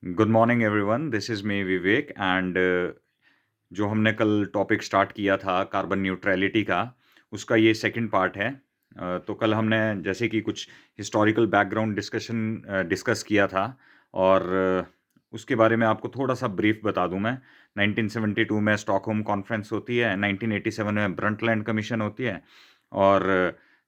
Good morning everyone, this is me Vivek and जो हमने कल टॉपिक स्टार्ट किया था कार्बन न्यूट्रलिटी का, उसका ये सेकंड पार्ट है। तो कल हमने जैसे कि कुछ हिस्टोरिकल बैकग्राउंड डिस्कस किया था और उसके बारे में आपको थोड़ा-सा ब्रीफ बता दूँ मैं। 1972 में स्टॉकहोम कॉन्फ्रेंस होती है, 1987 में ब्रंटलैंड कमीशन होती है और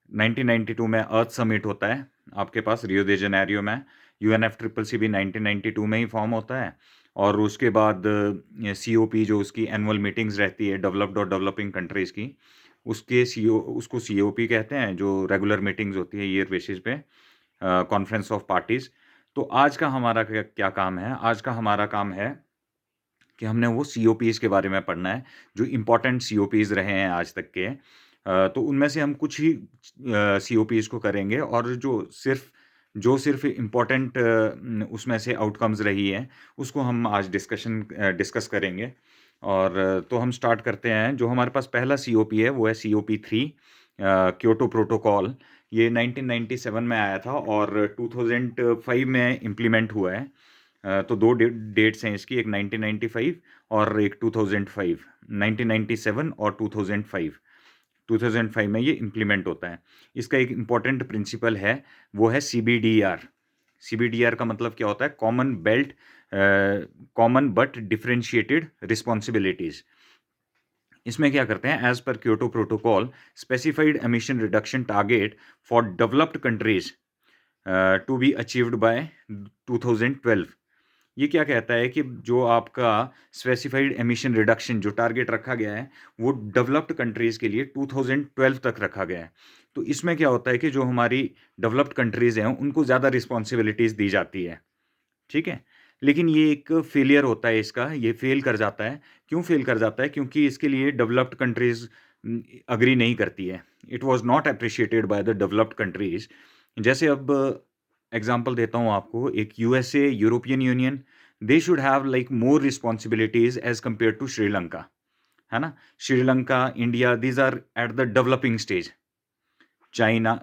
1992 में अर्थ समिट होता है, आपके पास रियो दे जनेरियो में। यूएनएफसीसीसी भी 1992 में ही फॉर्म होता है और उसके बाद सीओपी जो उसकी एनुअल मीटिंग्स रहती है डेवलप्ड और डेवलपिंग कंट्रीज़ की, उसको सीओपी कहते हैं, जो रेगुलर मीटिंग्स होती है ईयर बेसिस पे, कॉन्फ्रेंस ऑफ पार्टीज़। तो आज का हमारा क्या क्या काम है? आज का हमारा काम है कि हमने वो सीओपीज़ के बारे में पढ़ना है, जो इम्पोर्टेंट सीओपीज़ रहे हैं आज तक के। तो उनमें से हम कुछ ही सीओपीज़ को करेंगे और जो सिर्फ़ इम्पोर्टेंट उसमें से आउटकम्स रही हैं, उसको हम आज डिस्कस करेंगे। और तो हम स्टार्ट करते हैं। जो हमारे पास पहला सीओपी है, वो है सीओपी 3, क्योटो प्रोटोकॉल। ये 1997 में आया था और 2005 में इम्प्लीमेंट हुआ है। तो 2 डेट्स हैं इसकी, एक 1995 और एक 2005, 1997 और 2005। 2005 में ये इम्प्लीमेंट होता है। इसका एक इम्पोर्टेंट प्रिंसिपल है, वो है सीबीडीआर। सीबीडीआर का मतलब क्या होता है? Common but differentiated responsibilities. इसमें क्या करते हैं? As per Kyoto protocol, specified emission reduction target for developed countries to be achieved by 2012। ये क्या कहता है कि जो आपका स्पेसिफाइड एमिशन रिडक्शन जो टारगेट रखा गया है, वो डेवलप्ड कंट्रीज़ के लिए 2012 तक रखा गया है। तो इसमें क्या होता है कि जो हमारी डेवलप्ड कंट्रीज़ हैं, उनको ज़्यादा रिस्पॉन्सिबिलिटीज़ दी जाती है, ठीक है? लेकिन ये एक फेलियर होता है इसका, ये फेल कर जाता है। क्यों फेल कर जाता है? क्योंकि इसके लिए डेवलप्ड कंट्रीज़ एग्री नहीं करती है। It was not appreciated by the developed countries. जैसे अब एग्ज़ाम्पल देता हूँ आपको, एक USA, European union, they should have like more responsibilities as compared to Sri Lanka, है ना? Sri Lanka, India, these are at the developing stage. China,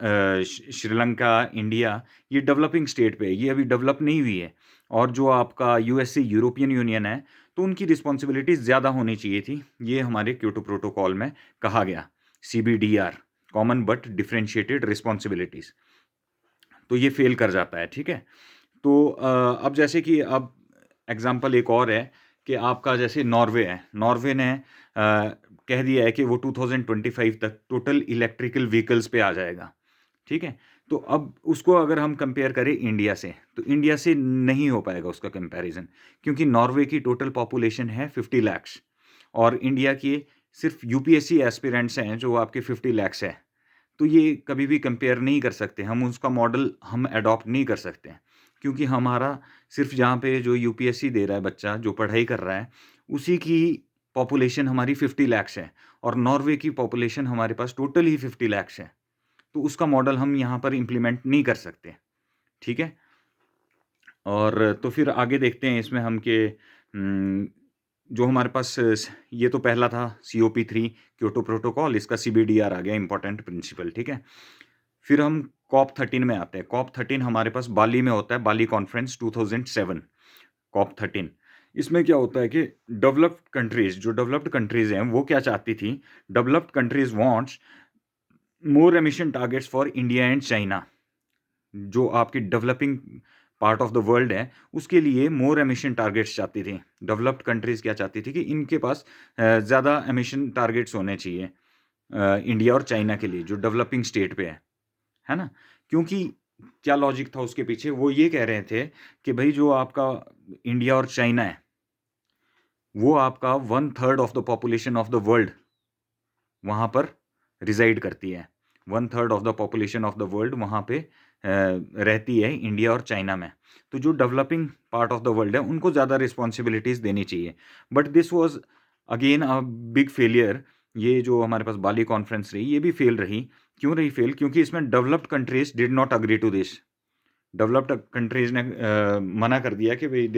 Sri Lanka, India, ये डेवलपिंग स्टेट पे है, ये अभी डेवलप नहीं हुई है। और जो आपका यूएसए, यूरोपियन यूनियन है, तो उनकी रिस्पॉन्सिबिलिटीज़ ज़्यादा होनी चाहिए थी। ये हमारे क्योटो प्रोटोकॉल में कहा गया, सीबीडीआर, कॉमन बट डिफरेंशिएटेड रिस्पॉन्सिबिलिटीज़। तो ये फेल कर जाता है, ठीक है? तो अब जैसे कि अब एग्ज़ाम्पल एक और है कि आपका जैसे नॉर्वे है। नॉर्वे ने कह दिया है कि वो 2025 तक टोटल इलेक्ट्रिकल व्हीकल्स पे आ जाएगा, ठीक है? तो अब उसको अगर हम कंपेयर करें इंडिया से, तो इंडिया से नहीं हो पाएगा उसका कंपैरिज़न, क्योंकि नॉर्वे की टोटल पॉपुलेशन है 50 लैक्स और इंडिया की सिर्फ़ यूपीएससी एस्पिरेंट्स हैं जो आपके 50 लैक्स है। तो ये कभी भी कंपेयर नहीं कर सकते, हम उसका मॉडल हम एडॉप्ट नहीं कर सकते हैं, क्योंकि हमारा सिर्फ़ जहाँ पे जो यूपीएससी दे रहा है बच्चा, जो पढ़ाई कर रहा है, उसी की पॉपुलेशन हमारी 50 लैक्स है और नॉर्वे की पॉपुलेशन हमारे पास टोटल ही 50 लैक्स है। तो उसका मॉडल हम यहाँ पर इम्प्लीमेंट नहीं कर सकते, ठीक है? और तो फिर आगे देखते हैं इसमें हम कि जो हमारे पास ये तो पहला था सीओपी 3 क्योटो प्रोटोकॉल, इसका सीबीडीआर आ गया, इम्पोर्टेंट प्रिंसिपल, ठीक है? फिर हम कॉप 13 में आते हैं। कॉप 13 हमारे पास बाली में होता है, बाली कॉन्फ्रेंस 2007, कॉप 13। इसमें क्या होता है कि डेवलप्ड कंट्रीज़ हैं, वो क्या चाहती थी? Developed countries wants more emission targets for India and China. जो आपकी developing part of the world है, उसके लिए मोर एमिशन टारगेट्स चाहती थी। डेवलप्ड कंट्रीज़ क्या चाहती थी कि इनके पास ज़्यादा एमिशन टारगेट्स होने चाहिए, इंडिया और चाइना के लिए, जो डेवलपिंग स्टेट पे है ना? क्योंकि क्या लॉजिक था उसके पीछे? वो ये कह रहे थे कि भई जो आपका इंडिया और चाइना है, वो आपका 1/3 of the population of the world वहाँ पर रिज़ाइड करती है। 1/3 of the population of the world वहाँ पे रहती है इंडिया और चाइना में। तो जो developing part of the world है, उनको ज़्यादा रिस्पॉन्सिबिलिटीज़ देनी चाहिए। But this was again a big failure. ये जो हमारे पास बाली कॉन्फ्रेंस रही, ये भी फेल रही। क्यों रही फेल? क्योंकि इसमें developed countries did not agree to this. Developed countries ने मना कर दिया कि भई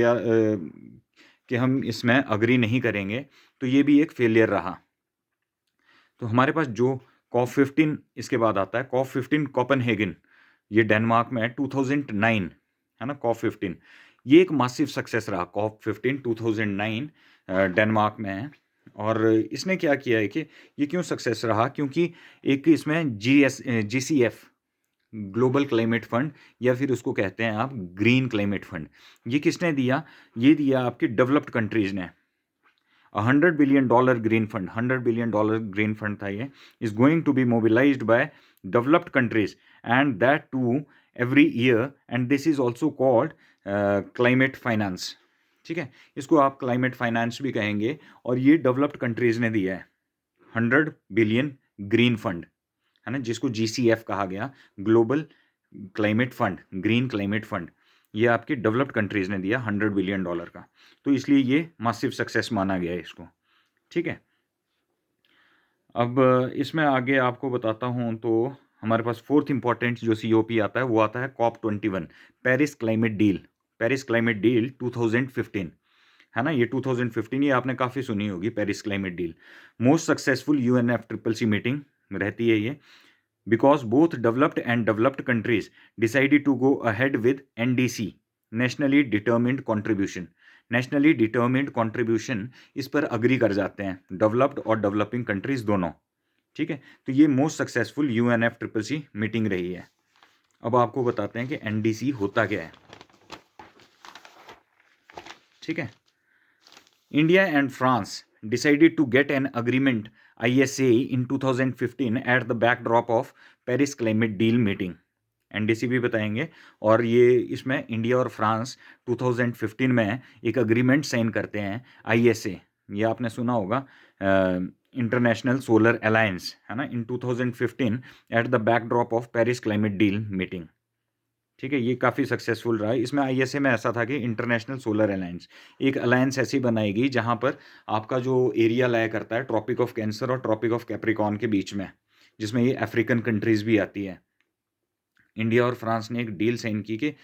कि हम इसमें एग्री नहीं करेंगे। तो ये भी एक फेलियर रहा। तो हमारे पास जो कॉप 15 इसके बाद आता है, कॉप 15 कोपेनहेगन, ये डेनमार्क में है, 2009, है ना? कॉप 15 ये एक मासिव सक्सेस रहा। COP15 2009 डेनमार्क में है। और इसने क्या किया है कि ये क्यों सक्सेस रहा, क्योंकि एक इसमें GCF ग्लोबल क्लाइमेट फंड, या फिर उसको कहते हैं आप ग्रीन क्लाइमेट फंड, ये किसने दिया? ये दिया आपकी डेवलप्ड कंट्रीज ने। $100 billion green fund, $100 billion green fund था ये, is going to be mobilised by developed countries and that too every year, and this is also called climate finance. ठीक है, इसको आप क्लाइमेट फाइनेंस भी कहेंगे। और ये डेवलप्ड कंट्रीज ने दिया है 100 बिलियन ग्रीन फंड, है ना, जिसको GCF कहा गया, global climate fund, green climate fund. ये आपकी डेवलप्ड कंट्रीज ने दिया $100 बिलियन का, तो इसलिए ये मासिव सक्सेस माना गया है इसको। ठीक है, अब इसमें आगे आपको बताता हूँ। तो हमारे पास फोर्थ इंपॉर्टेंट जो COP आता है वो आता है COP21, Paris climate deal. Paris climate deal 2015, है ना, ये 2015, ये आपने काफ़ी सुनी होगी Paris climate deal. Most successful UNFCCC meeting रहती है ये, because both developed and developed countries decided to go ahead with NDC, nationally determined contribution। Nationally determined contribution, इस पर अग्री कर जाते हैं डेवलप्ड और डेवलपिंग कंट्रीज दोनों। ठीक है, तो ये मोस्ट सक्सेसफुल UNFCCC मीटिंग रही है। अब आपको बताते हैं कि NDC होता क्या है। ठीक है, India and France decided to get an agreement ISA in 2015 at the backdrop of Paris Climate Deal meeting। NDC भी बताएंगे। और ये इसमें इंडिया और फ्रांस 2015 में एक अग्रीमेंट साइन करते हैं ISA, ये आपने सुना होगा, इंटरनेशनल सोलर अलायंस, है ना, इन 2015 at the backdrop of Paris climate deal meeting. ठीक है, ये काफ़ी सक्सेसफुल रहा है। इसमें ISA में ऐसा था कि इंटरनेशनल सोलर अलायंस, एक अलायंस ऐसी बनाएगी जहाँ पर आपका जो एरिया लाया करता है ट्रॉपिक ऑफ कैंसर और ट्रॉपिक ऑफ कैप्रिकॉर्न के बीच में, जिसमें ये अफ्रीकन कंट्रीज भी आती है। इंडिया और फ्रांस ने एक डील साइन की कि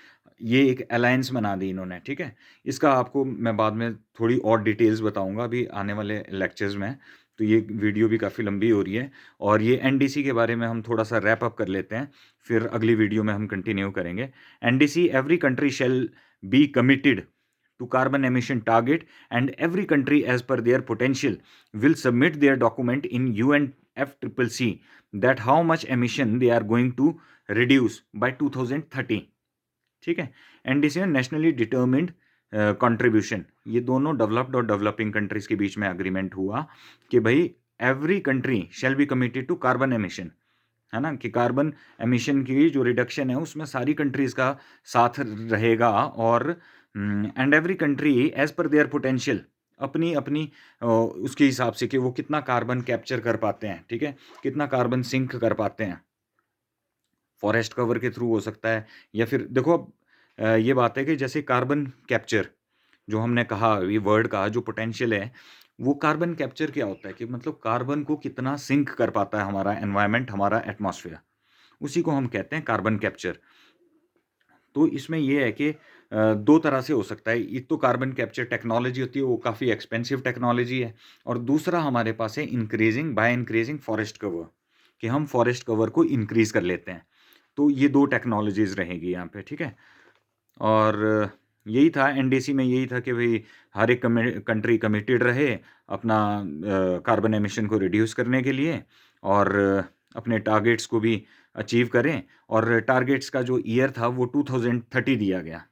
ये एक अलायंस बना दी इन्होंने। ठीक है, इसका आपको मैं बाद में थोड़ी और डिटेल्स बताऊंगा अभी आने वाले लेक्चर्स में। तो ये वीडियो भी काफ़ी लंबी हो रही है, और ये NDC के बारे में हम थोड़ा सा रैप अप कर लेते हैं, फिर अगली वीडियो में हम कंटिन्यू करेंगे। NDC, every country shall be committed to carbon emission target, and every country as per their potential will submit their document in UNFCCC that how much emission they are going to reduce by 2030। ठीक है, NDC में nationally determined contribution, ये दोनों developed और developing countries के बीच में agreement हुआ कि भाई every country shall be committed to carbon emission, है ना, कि कार्बन एमिशन की जो रिडक्शन है उसमें सारी कंट्रीज का साथ रहेगा। और and every country as per their potential, अपनी अपनी उसके हिसाब से कि वो कितना कार्बन कैप्चर कर पाते हैं। ठीक है, कितना कार्बन सिंक कर पाते हैं, फॉरेस्ट कवर के थ्रू हो सकता है, या फिर देखो ये बात है कि जैसे कार्बन कैप्चर जो हमने कहा, ये वर्ड का जो पोटेंशियल है, वो कार्बन कैप्चर क्या होता है कि मतलब कार्बन को कितना सिंक कर पाता है हमारा एनवायरनमेंट, हमारा एटमॉस्फेयर, उसी को हम कहते हैं कार्बन कैप्चर। तो इसमें ये है कि दो तरह से हो सकता है। एक तो कार्बन कैप्चर टेक्नोलॉजी होती है, वो काफ़ी एक्सपेंसिव टेक्नोलॉजी है। और दूसरा हमारे पास है increasing by increasing forest cover, कि हम फॉरेस्ट कवर को इंक्रीज कर लेते हैं। तो ये दो टेक्नोलॉजीज रहेगी यहाँ पे। ठीक है, और यही था NDC में, यही था कि भाई हर एक कंट्री कमिटेड रहे अपना कार्बन एमिशन को रिड्यूस करने के लिए, और अपने टारगेट्स को भी अचीव करें। और टारगेट्स का जो ईयर था वो 2030 दिया गया,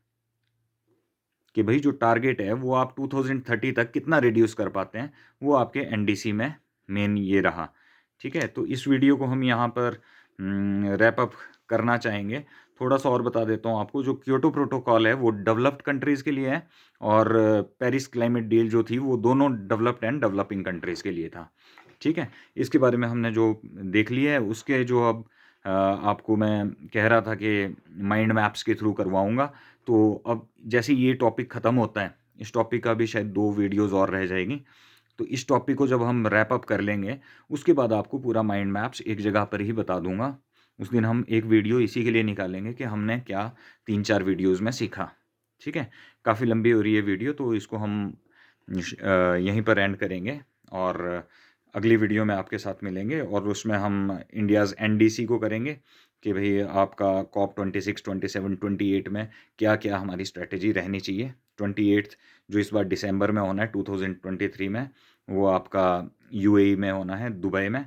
कि भाई जो टारगेट है वो आप 2030 तक कितना रिड्यूस कर पाते हैं, वो आपके NDC में मेन ये रहा। ठीक है, तो इस वीडियो को हम यहाँ पर रैप अप करना चाहेंगे। थोड़ा सा और बता देता हूँ आपको, जो क्योटो प्रोटोकॉल है वो डेवलप्ड कंट्रीज़ के लिए है, और पेरिस क्लाइमेट डील जो थी वो दोनों डेवलप्ड एंड डेवलपिंग कंट्रीज़ के लिए था। ठीक है, इसके बारे में हमने जो देख लिया है, उसके जो अब आपको मैं कह रहा था कि माइंड मैप्स के थ्रू करवाऊँगा। तो अब जैसे ये टॉपिक ख़त्म होता है, इस टॉपिक का भी शायद 2 वीडियोज़ और रह जाएगी। तो इस टॉपिक को जब हम रैप अप कर लेंगे, उसके बाद आपको पूरा माइंड मैप्स एक जगह पर ही बता दूंगा। उस दिन हम एक वीडियो इसी के लिए निकालेंगे कि हमने क्या 3-4 वीडियोज़ में सीखा। ठीक है, काफ़ी लंबी हो रही है वीडियो, तो इसको हम यहीं पर एंड करेंगे, और अगली वीडियो में आपके साथ मिलेंगे, और उसमें हम इंडियाज़ NDC को करेंगे कि भई आपका COP 26, 27, 28 में क्या-क्या हमारी स्ट्रैटेजी रहनी चाहिए। 28th जो इस बार दिसंबर में होना है 2023 में, वो आपका यूएई में होना है, दुबई में।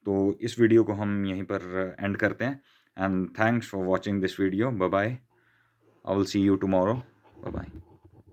तो इस वीडियो को हम यहीं पर एंड करते हैं and thanks for watching this video. Bye bye. I will see you tomorrow. Bye bye.